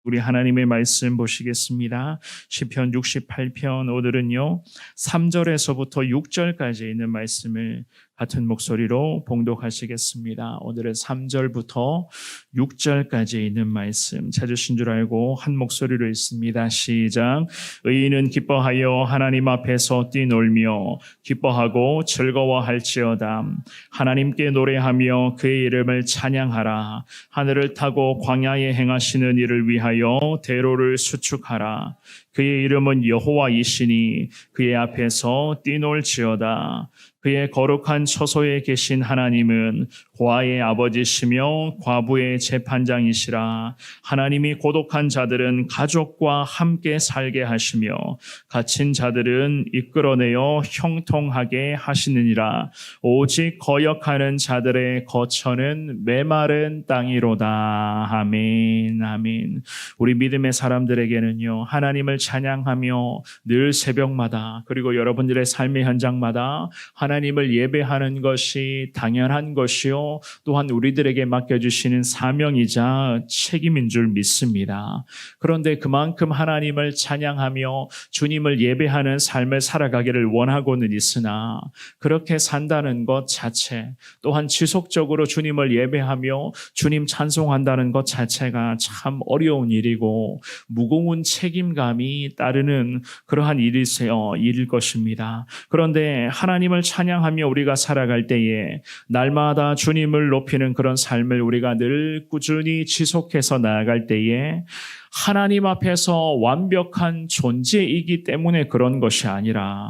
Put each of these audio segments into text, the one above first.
우리 하나님의 말씀 보시겠습니다. 시편 68편 오늘은요 3절에서부터 6절까지 있는 말씀을 같은 목소리로 봉독하시겠습니다. 오늘은 3절부터 6절까지 있는 말씀 찾으신 줄 알고 한 목소리로 읽습니다. 시작. 의인은 기뻐하여 하나님 앞에서 뛰놀며 기뻐하고 즐거워할지어다. 하나님께 노래하며 그의 이름을 찬양하라. 하늘을 타고 광야에 행하시는 일을 위하여 대로를 수축하라. 그의 이름은 여호와이시니 그의 앞에서 뛰놀지어다. 그의 거룩한 처소에 계신 하나님은 고아의 아버지시며 과부의 재판장이시라. 하나님이 고독한 자들은 가족과 함께 살게 하시며 갇힌 자들은 이끌어내어 형통하게 하시느니라. 오직 거역하는 자들의 거처는 메마른 땅이로다. 아멘. 아멘. 우리 믿음의 사람들에게는요 하나님을 찬양하며 늘 새벽마다 그리고 여러분들의 삶의 현장마다 하나님을 예배하는 것이 당연한 것이요 또한 우리들에게 맡겨주시는 사명이자 책임인 줄 믿습니다. 그런데 그만큼 하나님을 찬양하며 주님을 예배하는 삶을 살아가기를 원하고는 있으나 그렇게 산다는 것 자체 또한 지속적으로 주님을 예배하며 주님 찬송한다는 것 자체가 참 어려운 일이고 무거운 책임감이 따르는 그러한 일일 것입니다. 그런데 하나님을 찬양하며 우리가 살아갈 때에 날마다 주님을 높이는 그런 삶을 우리가 늘 꾸준히 지속해서 나아갈 때에 하나님 앞에서 완벽한 존재이기 때문에 그런 것이 아니라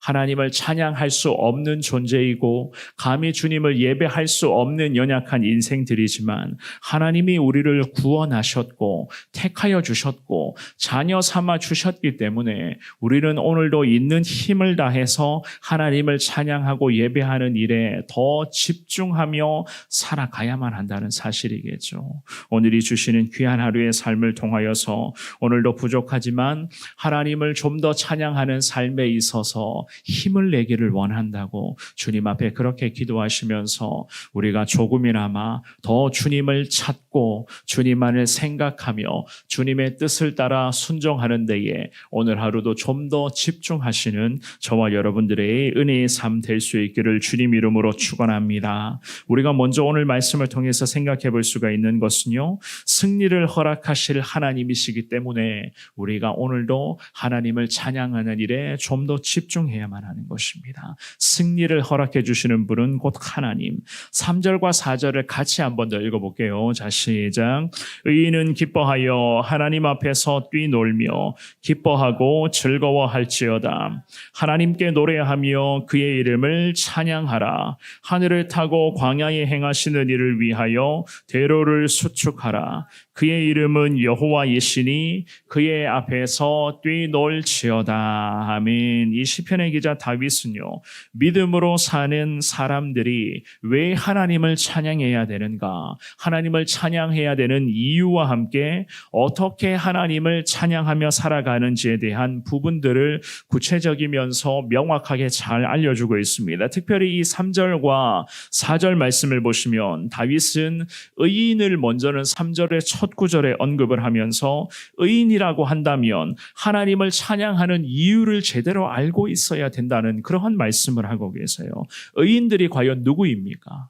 하나님을 찬양할 수 없는 존재이고 감히 주님을 예배할 수 없는 연약한 인생들이지만 하나님이 우리를 구원하셨고 택하여 주셨고 자녀 삼아 주셨기 때문에 우리는 오늘도 있는 힘을 다해서 하나님을 찬양하고 예배하는 일에 더 집중하며 살아가야만 한다는 사실이겠죠. 오늘이 주시는 귀한 하루의 삶을 통하여서 오늘도 부족하지만 하나님을 좀 더 찬양하는 삶에 있어서 힘을 내기를 원한다고 주님 앞에 그렇게 기도하시면서 우리가 조금이나마 더 주님을 찾고 주님만을 생각하며 주님의 뜻을 따라 순종하는 데에 오늘 하루도 좀 더 집중하시는 저와 여러분들의 은혜의 삶 될 수 있기를 주님 이름으로 축원합니다. 우리가 먼저 오늘 말씀을 통해서 생각해 볼 수가 있는 것은요 승리를 허락하실 하나님이시기 때문에 우리가 오늘도 하나님을 찬양하는 일에 좀 더 집중해야만 하는 것입니다. 승리를 허락해 주시는 분은 곧 하나님. 3절과 4절을 같이 한번 더 읽어볼게요. 자, 시작. 의인은 기뻐하여 하나님 앞에서 뛰놀며 기뻐하고 즐거워할지어다. 하나님께 노래하며 그의 이름을 찬양하라. 하늘을 타고 광야에 행하시는 일을 위하여 대로를 수축하라. 그의 이름은 여호와이시니 그의 앞에서 뛰놀지어다. 아멘. 이 시편의 기자 다윗은요 믿음으로 사는 사람들이 왜 하나님을 찬양해야 되는가, 하나님을 찬양해야 되는 이유와 함께 어떻게 하나님을 찬양하며 살아가는지에 대한 부분들을 구체적이면서 명확하게 잘 알려주고 있습니다. 특별히 이 3절과 4절 말씀을 보시면 다윗은 의인을 먼저는 3절의 첫 구절에 언급을 하면서 의인이라고 한다면 하나님을 찬양하는 이유를 제대로 알고 있어야 된다는 그러한 말씀을 하고 계세요. 의인들이 과연 누구입니까?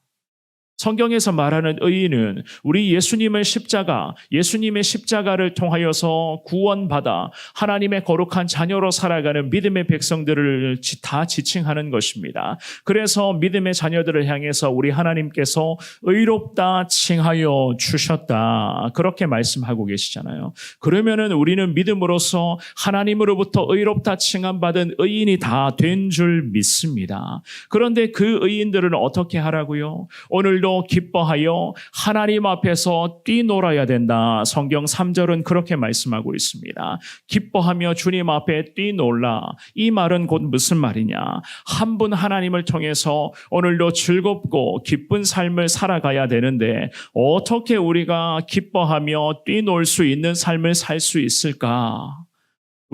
성경에서 말하는 의인은 우리 예수님의 십자가를 통하여서 구원받아 하나님의 거룩한 자녀로 살아가는 믿음의 백성들을 다 지칭하는 것입니다. 그래서 믿음의 자녀들을 향해서 우리 하나님께서 의롭다 칭하여 주셨다 그렇게 말씀하고 계시잖아요. 그러면은 우리는 믿음으로써 하나님으로부터 의롭다 칭함받은 의인이 다 된 줄 믿습니다. 그런데 그 의인들은 어떻게 하라고요? 오늘도 기뻐하여 하나님 앞에서 뛰놀아야 된다. 성경 3절은 그렇게 말씀하고 있습니다. 기뻐하며 주님 앞에 뛰놀라. 이 말은 곧 무슨 말이냐? 한 분 하나님을 통해서 오늘도 즐겁고 기쁜 삶을 살아가야 되는데 어떻게 우리가 기뻐하며 뛰놀 수 있는 삶을 살 수 있을까?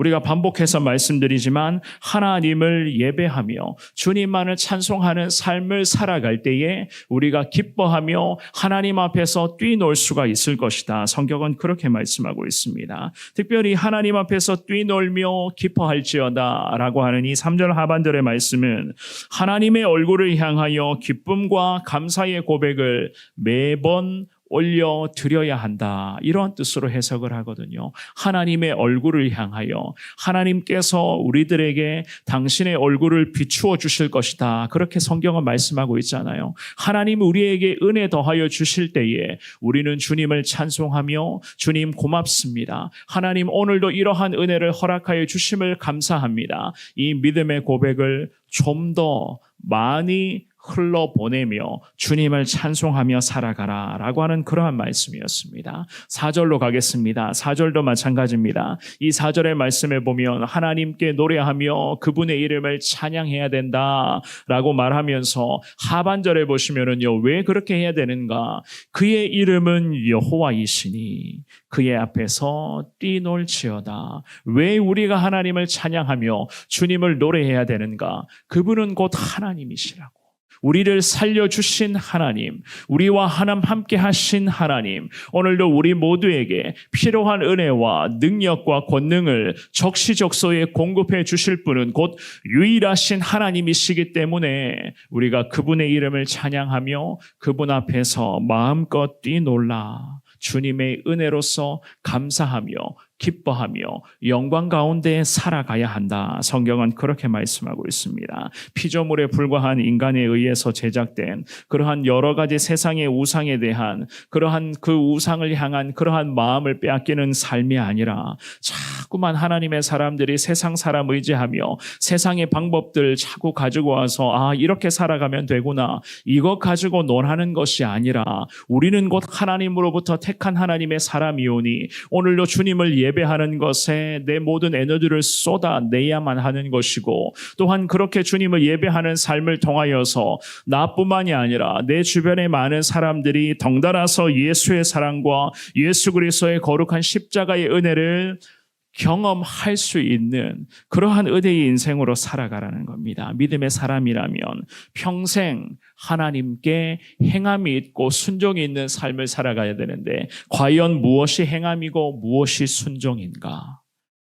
우리가 반복해서 말씀드리지만 하나님을 예배하며 주님만을 찬송하는 삶을 살아갈 때에 우리가 기뻐하며 하나님 앞에서 뛰놀 수가 있을 것이다. 성경은 그렇게 말씀하고 있습니다. 특별히 하나님 앞에서 뛰놀며 기뻐할지어다 라고 하는 이 3절 하반절의 말씀은 하나님의 얼굴을 향하여 기쁨과 감사의 고백을 매번 올려드려야 한다. 이런 뜻으로 해석을 하거든요. 하나님의 얼굴을 향하여 하나님께서 우리들에게 당신의 얼굴을 비추어 주실 것이다. 그렇게 성경은 말씀하고 있잖아요. 하나님 우리에게 은혜 더하여 주실 때에 우리는 주님을 찬송하며 주님 고맙습니다. 하나님 오늘도 이러한 은혜를 허락하여 주심을 감사합니다. 이 믿음의 고백을 좀 더 많이 흘러보내며 주님을 찬송하며 살아가라 라고 하는 그러한 말씀이었습니다. 4절로 가겠습니다. 4절도 마찬가지입니다. 이 4절의 말씀에 보면 하나님께 노래하며 그분의 이름을 찬양해야 된다 라고 말하면서 하반절에 보시면은요, 왜 그렇게 해야 되는가? 그의 이름은 여호와이시니 그의 앞에서 뛰놀지어다. 왜 우리가 하나님을 찬양하며 주님을 노래해야 되는가? 그분은 곧 하나님이시라고. 우리를 살려주신 하나님, 우리와 함께 하신 하나님, 오늘도 우리 모두에게 필요한 은혜와 능력과 권능을 적시적소에 공급해 주실 분은 곧 유일하신 하나님이시기 때문에 우리가 그분의 이름을 찬양하며 그분 앞에서 마음껏 뛰놀라 주님의 은혜로서 감사하며 기뻐하며 영광 가운데 살아가야 한다. 성경은 그렇게 말씀하고 있습니다. 피조물에 불과한 인간에 의해서 제작된 그러한 여러 가지 세상의 우상에 대한 그러한 그 우상을 향한 그러한 마음을 빼앗기는 삶이 아니라 자꾸만 하나님의 사람들이 세상 사람 의지하며 세상의 방법들 자꾸 가지고 와서 이렇게 살아가면 되구나. 이것 가지고 논하는 것이 아니라 우리는 곧 하나님으로부터 택한 하나님의 사람이오니 오늘도 주님을 예배하는 것에 내 모든 에너지를 쏟아내야만 하는 것이고 또한 그렇게 주님을 예배하는 삶을 통하여서 나뿐만이 아니라 내 주변의 많은 사람들이 덩달아서 예수의 사랑과 예수 그리스도의 거룩한 십자가의 은혜를 경험할 수 있는 그러한 은혜의 인생으로 살아가라는 겁니다. 믿음의 사람이라면 평생 하나님께 행함이 있고 순종이 있는 삶을 살아가야 되는데 과연 무엇이 행함이고 무엇이 순종인가?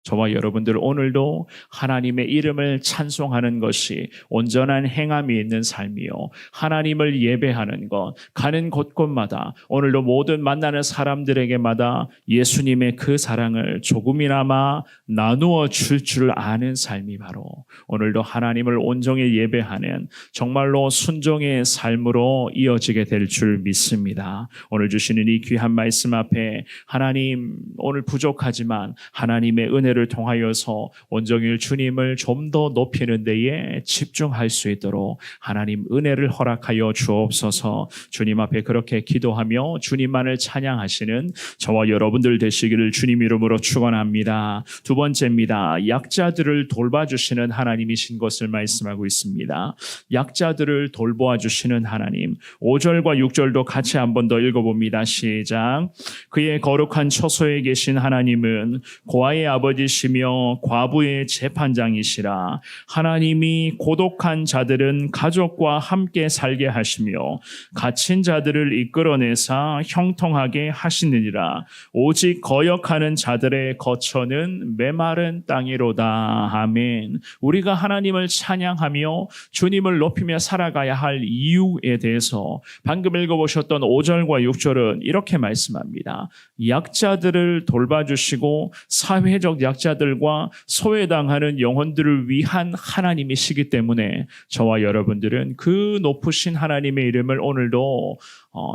저와 여러분들 오늘도 하나님의 이름을 찬송하는 것이 온전한 행함이 있는 삶이요, 하나님을 예배하는 것, 가는 곳곳마다 오늘도 모든 만나는 사람들에게마다 예수님의 그 사랑을 조금이나마 나누어 줄 줄 아는 삶이 바로 오늘도 하나님을 온전히 예배하는 정말로 순종의 삶으로 이어지게 될 줄 믿습니다. 오늘 주시는 이 귀한 말씀 앞에 하나님, 오늘 부족하지만 하나님의 은혜를 통하여서 온종일 주님을 좀 더 높이는 데에 집중할 수 있도록 하나님 은혜를 허락하여 주옵소서. 주님 앞에 그렇게 기도하며 주님만을 찬양하시는 저와 여러분들 되시기를 주님 이름으로 축원합니다. 두 번째입니다. 약자들을 돌봐주시는 하나님이신 것을 말씀하고 있습니다. 약자들을 돌보아주시는 하나님. 5절과 6절도 같이 한 번 더 읽어봅니다. 시작. 그의 거룩한 처소에 계신 하나님은 고아의 아버지시며 과부의 재판장이시라. 하나님이 고독한 자들은 가족과 함께 살게 하시며 갇힌 자들을 이끌어내사 형통하게 하시느니라. 오직 거역하는 자들의 거처는 메마른 땅이로다. 아멘. 우리가 하나님을 찬양하며 주님을 높이며 살아가야 할 이유에 대해서 방금 읽어보셨던 5절과 6절은 이렇게 말씀합니다. 약자들을 돌봐주시고 사회적 약자들과 소외당하는 영혼들을 위한 하나님이시기 때문에 저와 여러분들은 그 높으신 하나님의 이름을 오늘도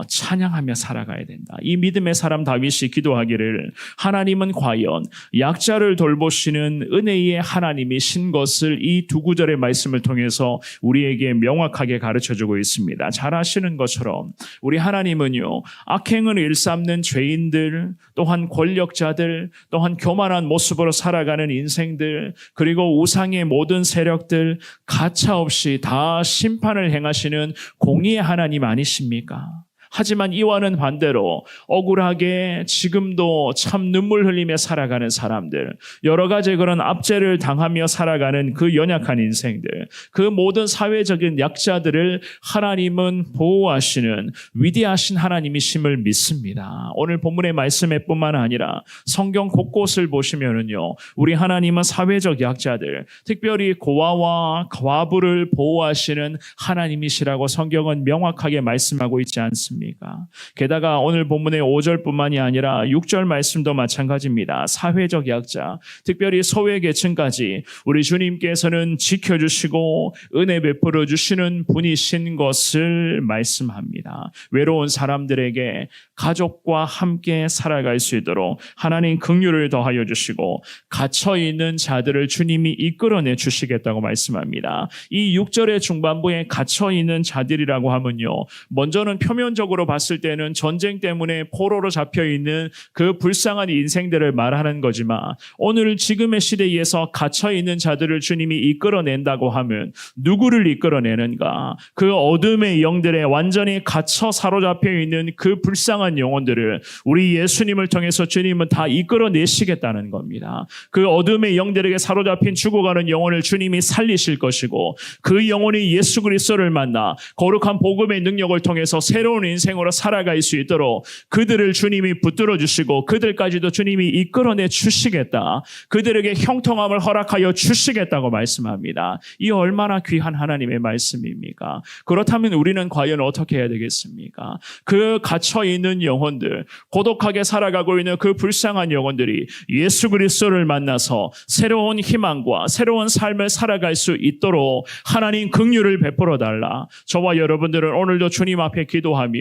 찬양하며 살아가야 된다. 이 믿음의 사람 다윗이 기도하기를 하나님은 과연 약자를 돌보시는 은혜의 하나님이신 것을 이 두 구절의 말씀을 통해서 우리에게 명확하게 가르쳐주고 있습니다. 잘 아시는 것처럼 우리 하나님은요, 악행을 일삼는 죄인들, 또한 권력자들, 또한 교만한 모습으로 살아가는 인생들, 그리고 우상의 모든 세력들 가차없이 다 심판을 행하시는 공의의 하나님 아니십니까? 하지만 이와는 반대로 억울하게 지금도 참 눈물 흘리며 살아가는 사람들, 여러 가지 그런 압제를 당하며 살아가는 그 연약한 인생들, 그 모든 사회적인 약자들을 하나님은 보호하시는 위대하신 하나님이심을 믿습니다. 오늘 본문의 말씀에 뿐만 아니라 성경 곳곳을 보시면은요, 우리 하나님은 사회적 약자들, 특별히 고아와 과부를 보호하시는 하나님이시라고 성경은 명확하게 말씀하고 있지 않습니까? 게다가 오늘 본문의 5절뿐만이 아니라 6절 말씀도 마찬가지입니다. 사회적 약자, 특별히 소외계층까지 우리 주님께서는 지켜주시고 은혜 베풀어 주시는 분이신 것을 말씀합니다. 외로운 사람들에게 가족과 함께 살아갈 수 있도록 하나님 긍휼을 더하여 주시고 갇혀있는 자들을 주님이 이끌어내 주시겠다고 말씀합니다. 이 6절의 중반부에 갇혀있는 자들이라고 하면요, 먼저는 표면적으로 봤을 때는 전쟁 때문에 포로로 잡혀있는 그 불쌍한 인생들을 말하는 거지만, 오늘 지금의 시대에서 갇혀있는 자들을 주님이 이끌어낸다고 하면 누구를 이끌어내는가? 그 어둠의 영들에 완전히 갇혀 사로잡혀 있는 그 불쌍한 영혼들을 우리 예수님을 통해서 주님은 다 이끌어내시겠다는 겁니다. 그 어둠의 영들에게 사로잡힌 죽어가는 영혼을 주님이 살리실 것이고, 그 영혼이 예수 그리스도를 만나 거룩한 복음의 능력을 통해서 새로운 인생으로 살아갈 수 있도록 그들을 주님이 붙들어 주시고 그들까지도 주님이 이끌어내 주시겠다, 그들에게 형통함을 허락하여 주시겠다고 말씀합니다. 이 얼마나 귀한 하나님의 말씀입니까? 그렇다면 우리는 과연 어떻게 해야 되겠습니까? 그 갇혀있는 영혼들, 고독하게 살아가고 있는 그 불쌍한 영혼들이 예수 그리스도를 만나서 새로운 희망과 새로운 삶을 살아갈 수 있도록 하나님 긍휼을 베풀어 달라. 저와 여러분들은 오늘도 주님 앞에 기도하며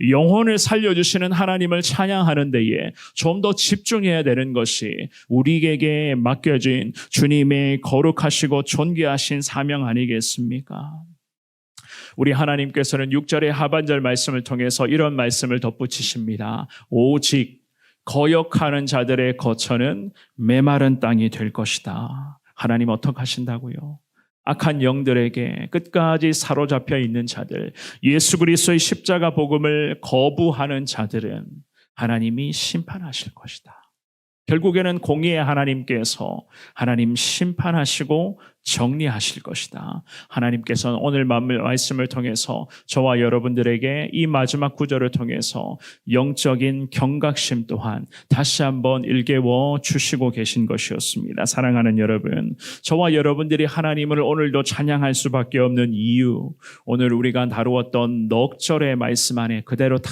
영혼을 살려주시는 하나님을 찬양하는 데에 좀 더 집중해야 되는 것이 우리에게 맡겨진 주님의 거룩하시고 존귀하신 사명 아니겠습니까? 우리 하나님께서는 6절의 하반절 말씀을 통해서 이런 말씀을 덧붙이십니다. 오직 거역하는 자들의 거처는 메마른 땅이 될 것이다. 하나님 어떻게 하신다고요? 악한 영들에게 끝까지 사로잡혀 있는 자들, 예수 그리스도의 십자가 복음을 거부하는 자들은 하나님이 심판하실 것이다. 결국에는 공의의 하나님께서 하나님 심판하시고 정리하실 것이다. 하나님께서는 오늘 말씀을 통해서 저와 여러분들에게 이 마지막 구절을 통해서 영적인 경각심 또한 다시 한번 일깨워 주시고 계신 것이었습니다. 사랑하는 여러분, 저와 여러분들이 하나님을 오늘도 찬양할 수밖에 없는 이유, 오늘 우리가 다루었던 넉 절의 말씀 안에 그대로 다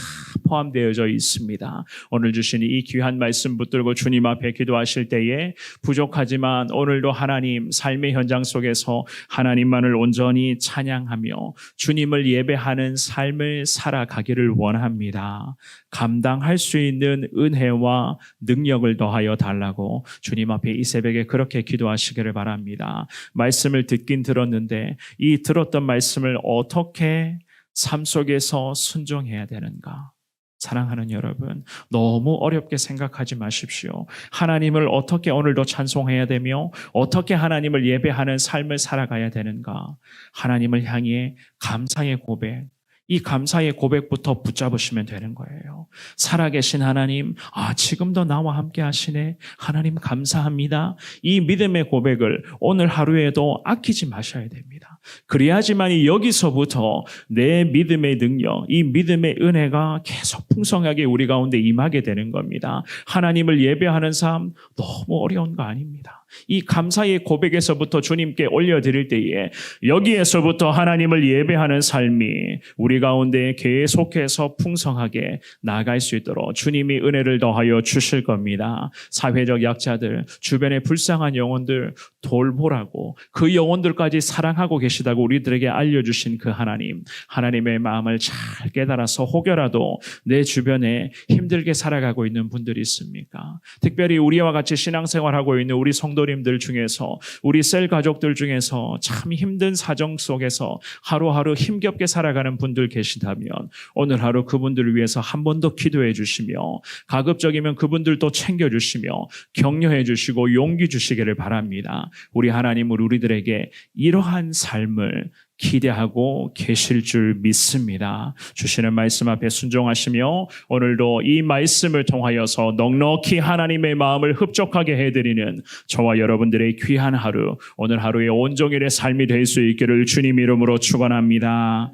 포함되어져 있습니다. 오늘 주신 이 귀한 말씀 붙들고 주님 앞에 기도하실 때에 부족하지만 오늘도 하나님 삶의 현장 속에서 하나님만을 온전히 찬양하며 주님을 예배하는 삶을 살아가기를 원합니다. 감당할 수 있는 은혜와 능력을 더하여 달라고 주님 앞에 이 새벽에 그렇게 기도하시기를 바랍니다. 말씀을 듣긴 들었는데 이 들었던 말씀을 어떻게 삶 속에서 순종해야 되는가? 사랑하는 여러분, 너무 어렵게 생각하지 마십시오. 하나님을 어떻게 오늘도 찬송해야 되며 어떻게 하나님을 예배하는 삶을 살아가야 되는가? 하나님을 향해 감사의 고백, 이 감사의 고백부터 붙잡으시면 되는 거예요. 살아계신 하나님, 지금도 나와 함께 하시네. 하나님 감사합니다. 이 믿음의 고백을 오늘 하루에도 아끼지 마셔야 됩니다. 그래야지만 여기서부터 내 믿음의 능력, 이 믿음의 은혜가 계속 풍성하게 우리 가운데 임하게 되는 겁니다. 하나님을 예배하는 삶 너무 어려운 거 아닙니다. 이 감사의 고백에서부터 주님께 올려드릴 때에 여기에서부터 하나님을 예배하는 삶이 우리 가운데 계속해서 풍성하게 나아갈 수 있도록 주님이 은혜를 더하여 주실 겁니다. 사회적 약자들, 주변의 불쌍한 영혼들 돌보라고, 그 영혼들까지 사랑하고 계시다고 우리들에게 알려주신 그 하나님, 하나님의 마음을 잘 깨달아서 혹여라도 내 주변에 힘들게 살아가고 있는 분들이 있습니까? 특별히 우리와 같이 신앙생활하고 있는 우리 성도님들 중에서, 우리 셀 가족들 중에서 참 힘든 사정 속에서 하루하루 힘겹게 살아가는 분들 계시다면 오늘 하루 그분들을 위해서 한 번 더 기도해 주시며, 가급적이면 그분들도 챙겨주시며 격려해 주시고 용기 주시기를 바랍니다. 우리 하나님은 우리들에게 이러한 삶을 기대하고 계실 줄 믿습니다. 주시는 말씀 앞에 순종하시며 오늘도 이 말씀을 통하여서 넉넉히 하나님의 마음을 흡족하게 해드리는 저와 여러분들의 귀한 하루, 오늘 하루의 온종일의 삶이 될 수 있기를 주님 이름으로 축원합니다.